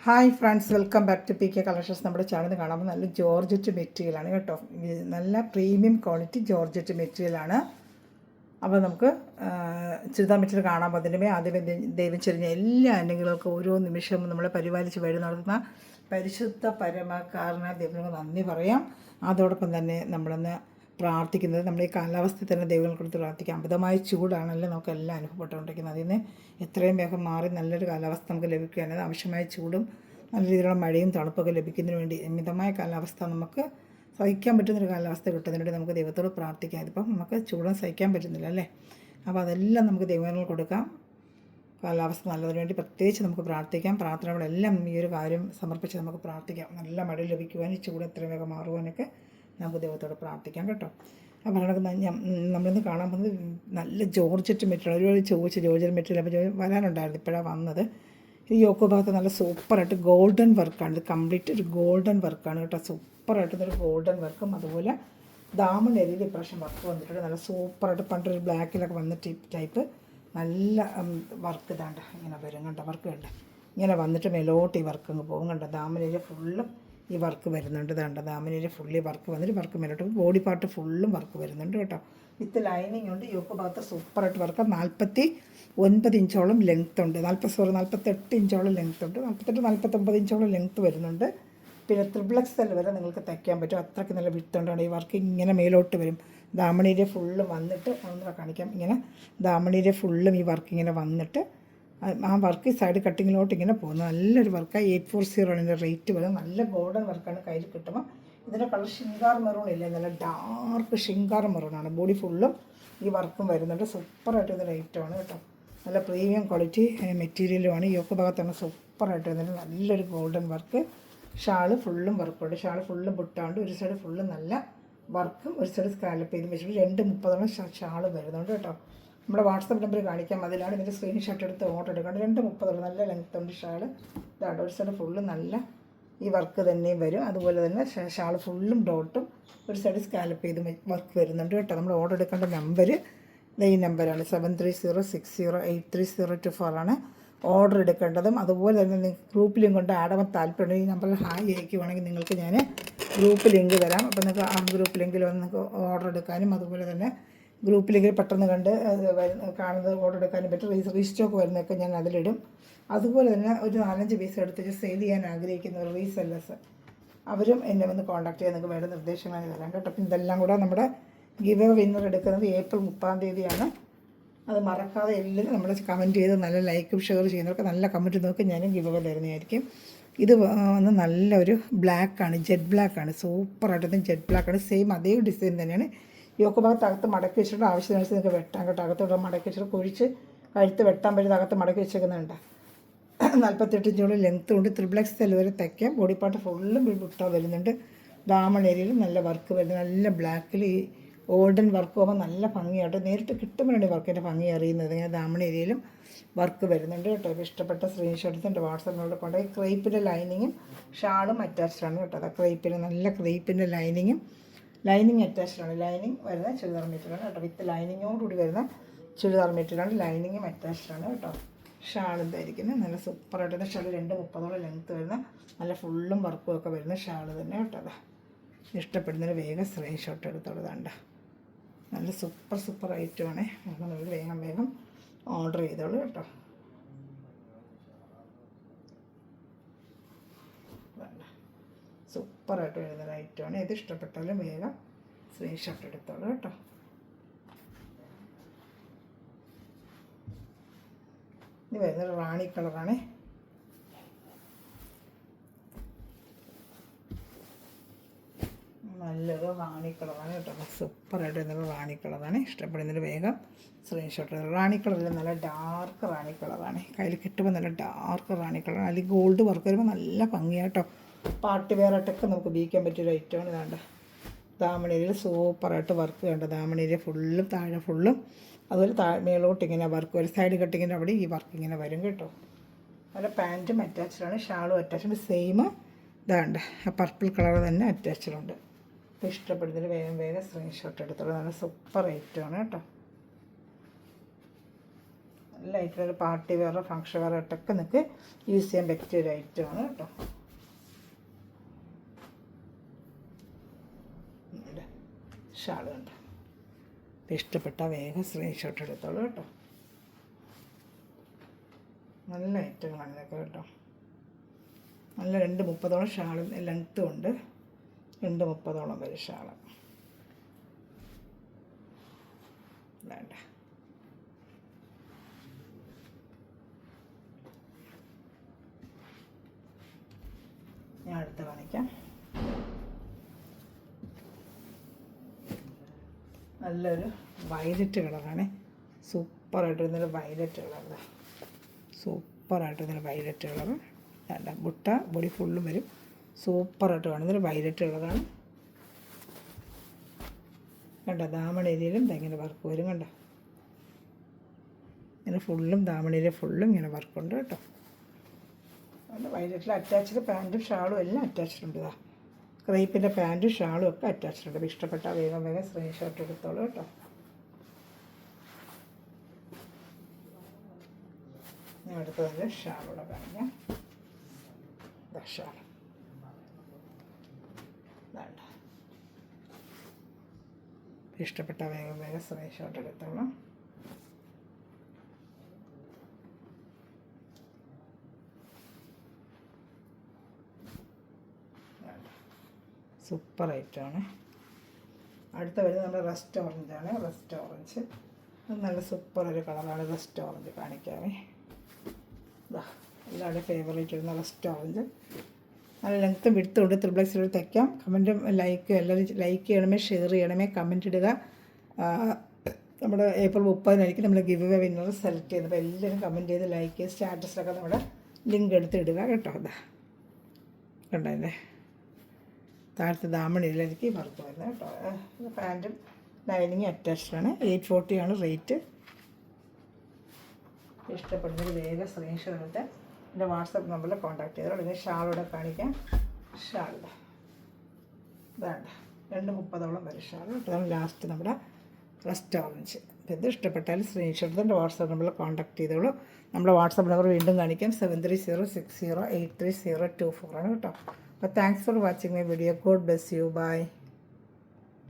Hi friends, welcome back to PK collections. നമ്മുടെ channel കാണുമ്പോൾ നല്ല ജോർജറ്റ് മെറ്റീരിയലാണ് കേട്ടോ. നല്ല പ്രീമിയം ക്വാളിറ്റി ജോർജറ്റ് മെറ്റീരിയലാണ്. അപ്പോൾ നമുക്ക് ചുരിദാർ മെറ്റീരിയൽ കാണാൻ പറ്റുന്നതിന് ആദ്യമേ ദൈവം ചെറിഞ്ഞ എല്ലാ അനുഗ്രഹങ്ങൾക്കും ഓരോ നിമിഷവും നമ്മളെ പരിപാലിച്ച് വഴി നടത്തുന്ന പരിശുദ്ധ പരമകാരണ ദൈവങ്ങൾക്ക് നന്ദി പറയാം. അതോടൊപ്പം തന്നെ നമ്മളൊന്ന് പ്രാർത്ഥിക്കുന്നത്, നമ്മുടെ ഈ കാലാവസ്ഥയിൽ തന്നെ ദൈവങ്ങളെ കൊടുത്ത് പ്രാർത്ഥിക്കാം. അമിതമായ ചൂടാണല്ലോ നമുക്കെല്ലാം അനുഭവപ്പെട്ടുകൊണ്ടിരിക്കുന്നത്. അതിൽ നിന്ന് എത്രയും വേഗം മാറി നല്ലൊരു കാലാവസ്ഥ നമുക്ക് ലഭിക്കുകയാണ്. ആവശ്യമായ ചൂടും നല്ല രീതിയിലുള്ള മഴയും തണുപ്പൊക്കെ ലഭിക്കുന്നതിന് വേണ്ടി മിതമായ കാലാവസ്ഥ നമുക്ക് സഹിക്കാൻ പറ്റുന്നൊരു കാലാവസ്ഥ കിട്ടുന്നതിന് വേണ്ടി നമുക്ക് ദൈവത്തോട് പ്രാർത്ഥിക്കാം. ഇതിപ്പം നമുക്ക് ചൂടും സഹിക്കാൻ പറ്റുന്നില്ല അല്ലേ. അപ്പോൾ അതെല്ലാം നമുക്ക് ദൈവങ്ങൾ കൊടുക്കാം. കാലാവസ്ഥ നല്ലതിന് വേണ്ടി പ്രത്യേകിച്ച് നമുക്ക് പ്രാർത്ഥിക്കാം. പ്രാർത്ഥനകളെല്ലാം ഈ ഒരു കാര്യം സമർപ്പിച്ച് നമുക്ക് പ്രാർത്ഥിക്കാം. നല്ല മഴ ലഭിക്കുവാനും ചൂട് എത്രയും വേഗം മാറുവാനൊക്കെ നമുക്ക് ദൈവത്തോട് പ്രാർത്ഥിക്കാം കേട്ടോ. അപ്പോൾ നമ്മളിന്ന് കാണാൻ പോകുന്നത് നല്ല ജോർജറ്റ് മെറ്റീരിയൽ. ഒരുപാട് ജോർജറ്റ് മെറ്റീരിയൽ അപ്പോൾ വരാനുണ്ടായിരുന്നു, ഇപ്പോഴാണ് വന്നത്. ഈ യോക്കോ ഭാഗത്ത് നല്ല സൂപ്പറായിട്ട് ഗോൾഡൻ വർക്കാണ്. ഇത് കംപ്ലീറ്റ് ഒരു ഗോൾഡൻ വർക്കാണ് കേട്ടോ. സൂപ്പറായിട്ടൊരു ഗോൾഡൻ വർക്കും അതുപോലെ ദാമൻ ഏരിയയിൽ ഇപ്രാവശ്യം വർക്ക് വന്നിട്ടുണ്ട്. നല്ല സൂപ്പറായിട്ട് പണ്ടൊരു ബ്ലാക്കിലൊക്കെ വന്ന ടൈപ്പ് നല്ല വർക്ക് ഇതാണ്ട് ഇങ്ങനെ വരും കണ്ടോ. വർക്ക് കണ്ട ഇങ്ങനെ വന്നിട്ട് മേലോട്ട് ഈ വർക്ക് അങ്ങ് പോകും കണ്ടോ. ദാമൻ ഏരിയ ഫുള്ളും ഈ വർക്ക് വരുന്നുണ്ട്. ഇതാണ്ട് ദാമൻ ഏരിയ ഫുള്ളി വർക്ക് വന്നിട്ട് വർക്ക് മേലോട്ട് ബോഡി പാർട്ട് ഫുള്ളും വർക്ക് വരുന്നുണ്ട് കേട്ടോ. വിത്ത് ലൈനിങ് ഉണ്ട്. യോക്ക് ഭാഗത്ത് സൂപ്പറായിട്ട് വർക്ക്. 49 ഇഞ്ചോളം ലെങ്ത്ത് ഉണ്ട്. 48 ഇഞ്ചോളം ലെങ്ത്ത് ഉണ്ട്. 49 ഇഞ്ചോളം ലെങ്ത്ത് വരുന്നുണ്ട്. പിന്നെ XXL വരെ നിങ്ങൾക്ക് തയ്ക്കാൻ പറ്റും. അത്രയ്ക്ക് നല്ല വിട്ടുകൊണ്ടാണ് ഈ വർക്ക് ഇങ്ങനെ മേലോട്ട് വരും. ദാമണീരെ ഫുള്ളും വന്നിട്ട് ഒന്നുകൂടെ കാണിക്കാം. ഇങ്ങനെ ദാമണീരെ ഫുള്ളും ഈ വർക്ക് ഇങ്ങനെ വന്നിട്ട് ആ വർക്ക് സൈഡ് കട്ടിങ്ങിലോട്ട് ഇങ്ങനെ പോകുന്നത് നല്ലൊരു വർക്കാണ്. 840 ആണ് ഇതിൻ്റെ റേറ്റ് വരുന്നത്. നല്ല ഗോൾഡൻ വർക്കാണ് കയ്യിൽ കിട്ടുമ്പോൾ. ഇതിൻ്റെ കളർ ഷിങ്കാർ മെറൂൺ ഇല്ല, നല്ല ഡാർക്ക് ഷിങ്കാർ മെറൂണാണ്. ബോഡി ഫുള്ളും ഈ വർക്കും വരുന്നുണ്ട്. സൂപ്പറായിട്ട് ഇതിൻ്റെ റേറ്റാണ് കേട്ടോ. നല്ല പ്രീമിയം ക്വാളിറ്റി മെറ്റീരിയലുമാണ്. യോക്ക് ഭാഗത്താണ് സൂപ്പറായിട്ട് വരുന്നത്. നല്ലൊരു ഗോൾഡൻ വർക്ക്. ഷാള് ഫുള്ളും വർക്കുണ്ട്. ഷാള് ഫുള്ളും പൊട്ടാണ്ട് ഒരു സൈഡ് ഫുള്ളും നല്ല വർക്കും ഒരു സൈഡ് സ്കാലപ്പ് ചെയ്ത് വെച്ചിട്ട് 230 ഷാള് വരുന്നുണ്ട് കേട്ടോ. നമ്മുടെ വാട്സപ്പ് നമ്പർ കാണിക്കാം, അതിലാണ് ഇതിൻ്റെ സ്ക്രീൻഷോട്ട് എടുത്ത് ഓർഡർ എടുക്കേണ്ടത്. 230 നല്ല ലെങ്ത്ത് ഉണ്ട് ഷാള്. ഇതാണ് ഒരു സൈഡ് ഫുള്ളും നല്ല ഈ വർക്ക് തന്നെയും വരും. അതുപോലെ തന്നെ ഷാള് ഫുള്ളും ഡോട്ടും ഒരു സൈഡ് സ്കാലപ്പ് ചെയ്ത് വർക്ക് വരുന്നുണ്ട് കേട്ടോ. നമ്മൾ ഓർഡർ എടുക്കേണ്ട നമ്പർ ഈ നമ്പറാണ് 7306083024 ആണ് ഓർഡർ എടുക്കേണ്ടതും. അതുപോലെ തന്നെ നിങ്ങൾക്ക് ഗ്രൂപ്പ് ലിങ്ക് കൊണ്ട് ആഡാൻ താല്പര്യം ഈ നമ്പറിൽ ഹായ് അയക്കുവാണെങ്കിൽ നിങ്ങൾക്ക് ഞാൻ ഗ്രൂപ്പ് ലിങ്ക് തരാം. അപ്പോൾ നിങ്ങൾക്ക് ആ ഗ്രൂപ്പ് ലിങ്കിൽ വന്ന് നിങ്ങൾക്ക് ഓർഡർ എടുക്കാനും അതുപോലെ തന്നെ ഗ്രൂപ്പ് ലിങ്കിൽ പെട്ടെന്ന് കണ്ട് കാണുന്നത് ഓർഡർ എടുക്കാനും പറ്റും. റീസ്റ്റോക്ക് വരുന്നതൊക്കെ ഞാൻ അതിലിടും. അതുപോലെ തന്നെ ഒരു 4-5 പീസ് എടുത്തിട്ട് സെയിൽ ചെയ്യാൻ ആഗ്രഹിക്കുന്നവർ റീസെല്ലേഴ്സ് അവരും എന്നെ വന്ന് കോൺടാക്ട് ചെയ്യാൻ നിങ്ങൾക്ക് വേണ്ട നിർദ്ദേശങ്ങൾ തരാം കേട്ടോ. അപ്പം ഇതെല്ലാം കൂടെ നമ്മുടെ ഗിവ് വിന്നർ എടുക്കുന്നത് ഏപ്രിൽ 30 അത് മറക്കാതെ എല്ലാവരും നമ്മൾ കമൻറ്റ് ചെയ്ത് നല്ല ലൈക്കും ഷെയർ ചെയ്യുന്നവർക്ക് നല്ല കമൻറ്റ് നോക്കി ഞാനും ഗിവ് തരുന്നതായിരിക്കും. ഇത് വന്ന് നല്ലൊരു ബ്ലാക്കാണ്, ജെറ്റ് ബ്ലാക്കാണ്. സൂപ്പറായിട്ട് ജെറ്റ് ബ്ലാക്കാണ്. സെയിം അതേ ഡിസൈൻ തന്നെയാണ്. യോക്ക് ഭാഗത്ത് അകത്ത് മടക്കി വെച്ചിട്ട് ആവശ്യത്തിനനുസരിച്ച് നിങ്ങൾക്ക് വെട്ടാൻ കേട്ടോ. അകത്തോട്ട് മടക്കി വെച്ചിട്ട് കുഴിച്ച് കഴുത്ത് വെട്ടാൻ പറ്റുന്ന അകത്ത് മടക്കി വെച്ചേക്കുന്നുണ്ട്. 48 ഇഞ്ചോളം ലെങ്ത്ത് കൊണ്ട് XXL വരെ തയ്ക്കാം. ബോഡി പാർട്ട് ഫുള്ളും വിട്ട വരുന്നുണ്ട്. ദാമൺ ഏരിയയിൽ നല്ല വർക്ക് വരുന്നത്. നല്ല ബ്ലാക്കിൽ ഈ ഗോൾഡൻ വർക്ക് പോകുമ്പോൾ നല്ല ഭംഗിയായിട്ട് നേരിട്ട് കിട്ടുമ്പോഴാണ് വർക്കിൻ്റെ ഭംഗി അറിയുന്നത്. ഇങ്ങനെ ദാമൺ ഏരിയയിലും വർക്ക് വരുന്നുണ്ട് കേട്ടോ. ഇഷ്ടപ്പെട്ട സ്ക്രീൻഷോട്ട് എൻ്റെ വാട്സാപ്പിനോട് കൊണ്ടുപോയി. ക്രേപ്പിൻ്റെ ലൈനിങ്ങും ഷാളും അറ്റാച്ച്ഡാണ് കേട്ടോ. അത് ക്രേപ്പിൻ്റെ നല്ല ക്രേപ്പിൻ്റെ ലൈനിങ് അറ്റാച്ച്ഡാണ്. ലൈനിങ് വരുന്ന ചുരിദാർ മെറ്റീരിയലാണ് കേട്ടോ. വിത്ത് ലൈനിങ്ങോടുകൂടി വരുന്ന ചുരിദാർ മെറ്റീരിയലാണ്. ലൈനിങ്ങും അറ്റാച്ച്ഡാണ് കേട്ടോ. ഷാൾ ഇതായിരിക്കുന്നത് നല്ല സൂപ്പറായിട്ട് ഷാൾ 230 ലെങ്ത്ത് വരുന്ന നല്ല ഫുള്ളും വർക്കും ഒക്കെ വരുന്ന ഷാൾ തന്നെ കേട്ടോ. അതാ ഇഷ്ടപ്പെടുന്നതിന് വേഗം സ്ക്രീൻഷോട്ട് എടുത്തോളതാണ്ട. നല്ല സൂപ്പർ ഐറ്റമാണ്. നമ്മൾ വേഗം ഓർഡർ ചെയ്തോളൂ കേട്ടോ. സൂപ്പറായിട്ട് വരുന്നൊരു ഐറ്റമാണ്. ഇത് ഇഷ്ടപ്പെട്ടാലും വേഗം സ്ക്രീൻഷോട്ട് എടുത്തോളൂ കേട്ടോ. ഇത് വരുന്നത് റാണി കളറാണ്. നല്ലൊരു റാണി കളറാണ് കേട്ടോ. സൂപ്പറായിട്ട് വരുന്നത് റാണി കളറാണ്. ഇഷ്ടപ്പെടുന്നതിന് വേഗം സ്ക്രീൻഷോട്ട്. റാണി കളറിൽ നല്ല ഡാർക്ക് റാണി കളറാണ്. കയ്യിൽ കിട്ടുമ്പോൾ നല്ല ഡാർക്ക് റാണി കളറാണ്. അല്ലെങ്കിൽ ഗോൾഡ് വർക്ക് വരുമ്പോൾ നല്ല ഭംഗിയാട്ടോ. പാർട്ടി വെയറായിട്ടൊക്കെ നമുക്ക് ഉപയോഗിക്കാൻ പറ്റിയൊരു ഐറ്റമാണ്. ഇതാണ്ട് ദാമണേരിയിൽ സൂപ്പറായിട്ട് വർക്ക് വേണ്ട. ദാമണേരിയ ഫുള്ളും താഴെ ഫുള്ളും അതുപോലെ മേലോട്ട് ഇങ്ങനെ വർക്ക് വരും. സൈഡ് കട്ടിങ്ങിൻ്റെ അവിടെ ഈ വർക്ക് ഇങ്ങനെ വരും കേട്ടോ. നല്ല പാൻറ്റും അറ്റാച്ച്ഡാണ്. ഷാളും അറ്റാച്ച്ഡ് സെയിം ഇതാണ്ട് ആ പർപ്പിൾ കളർ തന്നെ അറ്റാച്ച്ഡുണ്ട്. അപ്പോൾ ഇഷ്ടപ്പെടുന്നതിന് വേഗം സ്ക്രീൻഷോട്ട് എടുത്തോളൂ. നല്ല സൂപ്പർ ഐറ്റമാണ് കേട്ടോ. നല്ല item, party wear function wear ആയിട്ടൊക്കെ നിങ്ങൾക്ക് യൂസ് ചെയ്യാൻ പറ്റിയ ഒരു ഐറ്റമാണ് കേട്ടോ. ഷാൾ കണ്ടോ. ഇഷ്ടപ്പെട്ട വേഗം സ്ക്രീൻഷോട്ട് എടുത്തോളൂ കേട്ടോ. നല്ല ഐറ്റങ്ങളാണ് ഇതൊക്കെ കേട്ടോ. നല്ല 2:30 ഷാളും ലെങ്ത്തും ഉണ്ട്. 2:30 വരെ ഷാള് വേണ്ട. ഞാൻ അടുത്ത് കാണിക്കാം. നല്ലൊരു വയലറ്റ് കളറാണ്. സൂപ്പറായിട്ടിരുന്നൊരു വയലറ്റ് കളർ. സൂപ്പറായിട്ടിരുന്നൊരു വയലറ്റ് കളർ. വേണ്ട ബുട്ട ബോഡി ഫുള്ളും വരും. സൂപ്പറായിട്ട് കാണുന്നൊരു വയലറ്റ് കളറാണ്. കണ്ട ദാമൺ ഏരിയയിലും ഇങ്ങനെ വർക്ക് വരും. കണ്ട ഇങ്ങനെ ഫുള്ളും ദാമൺ ഏരിയ ഫുള്ളും ഇങ്ങനെ വർക്കുണ്ട് കേട്ടോ. അതുകൊണ്ട് വയലറ്റിൽ അറ്റാച്ച്ഡ് പാൻറ്റും ഷാളും എല്ലാം അറ്റാച്ച്ഡ് ഉണ്ട്. ഇതാ ക്രേപ്പിൻ്റെ പാൻറ്റും ഷാളും ഒക്കെ അറ്റാച്ച്ഡ് ഉണ്ട്. ഇഷ്ടപ്പെട്ട വേഗം സ്ക്രീൻഷോട്ട് എടുത്തോളൂ കേട്ടോ. ഞാൻ അടുത്തതിൻ്റെ ഷാളൂടെ കാണിക്കാം. ഷാൾ വേണ്ട. ഇഷ്ടപ്പെട്ട വേഗം സ്ക്രീൻഷോട്ട് എടുത്തോളാം. സൂപ്പർ ഐറ്റമാണ്. അടുത്ത വരുന്നത് നമ്മുടെ റസ്റ്റ് ഓറഞ്ചാണ്. റസ്റ്റ് ഓറഞ്ച് അത് നല്ല സൂപ്പർ ഒരു കളറാണ്. റസ്റ്റ് ഓറഞ്ച് കാണിക്കാമേ. എല്ലാവരുടെ ഫേവറേറ്റ് വരുന്ന റസ്റ്റ് ഓറഞ്ച്. നല്ല ലെങ്ത്തും വിടുത്തുണ്ട്. ത്രിബ്ലക്സിലൂടെ തയ്ക്കാം. കമൻറ്റും എല്ലാവരും ലൈക്ക് ചെയ്യണമേ, ഷെയർ ചെയ്യണമേ, കമൻറ്റ് ഇടുക. നമ്മുടെ ഏപ്രിൽ 30-നായിരിക്കും നമ്മൾ ഗിവ് അവേ വിന്നർ സെലക്ട് ചെയ്യുന്നത്. അപ്പോൾ എല്ലാവരും കമൻറ്റ് ചെയ്ത് ലൈക്ക് ചെയ്ത് സ്റ്റാറ്റസിലൊക്കെ നമ്മുടെ ലിങ്ക് എടുത്ത് ഇടുക കേട്ടോ. അതാ കണ്ടല്ലേ താഴത്തെ ദാമണിയിലേക്ക് വർക്ക് വരുന്നത് കേട്ടോ. പാൻറ്റും ലൈനിങ് അറ്റാച്ച്ഡാണ്. 840 ആണ് റേറ്റ്. ഇഷ്ടപ്പെടുന്നത് വേഗം സ്ക്രീൻഷോട്ട് എടുത്ത് എൻ്റെ വാട്സപ്പ് നമ്പറിൽ കോൺടാക്ട് ചെയ്തോളൂ. അല്ലെങ്കിൽ ഷാളോടെ കാണിക്കാം. ഷാളുടെ വേണ്ട 2:30 വരെ ഷാൾ. അതാണ് ലാസ്റ്റ് നമ്മുടെ റസ്റ്റ് ഓറഞ്ച്. അപ്പോൾ ഇത് ഇഷ്ടപ്പെട്ടാൽ സ്ക്രീൻഷോട്ട് എടുത്ത് എൻ്റെ വാട്സപ്പ് നമ്പറിൽ കോൺടാക്ട് ചെയ്തോളൂ. നമ്മുടെ വാട്സപ്പ് നമ്പർ വീണ്ടും കാണിക്കാം. 7306083024 ആണ് കേട്ടോ. അപ്പോൾ thanks for watching my video. God bless you. By.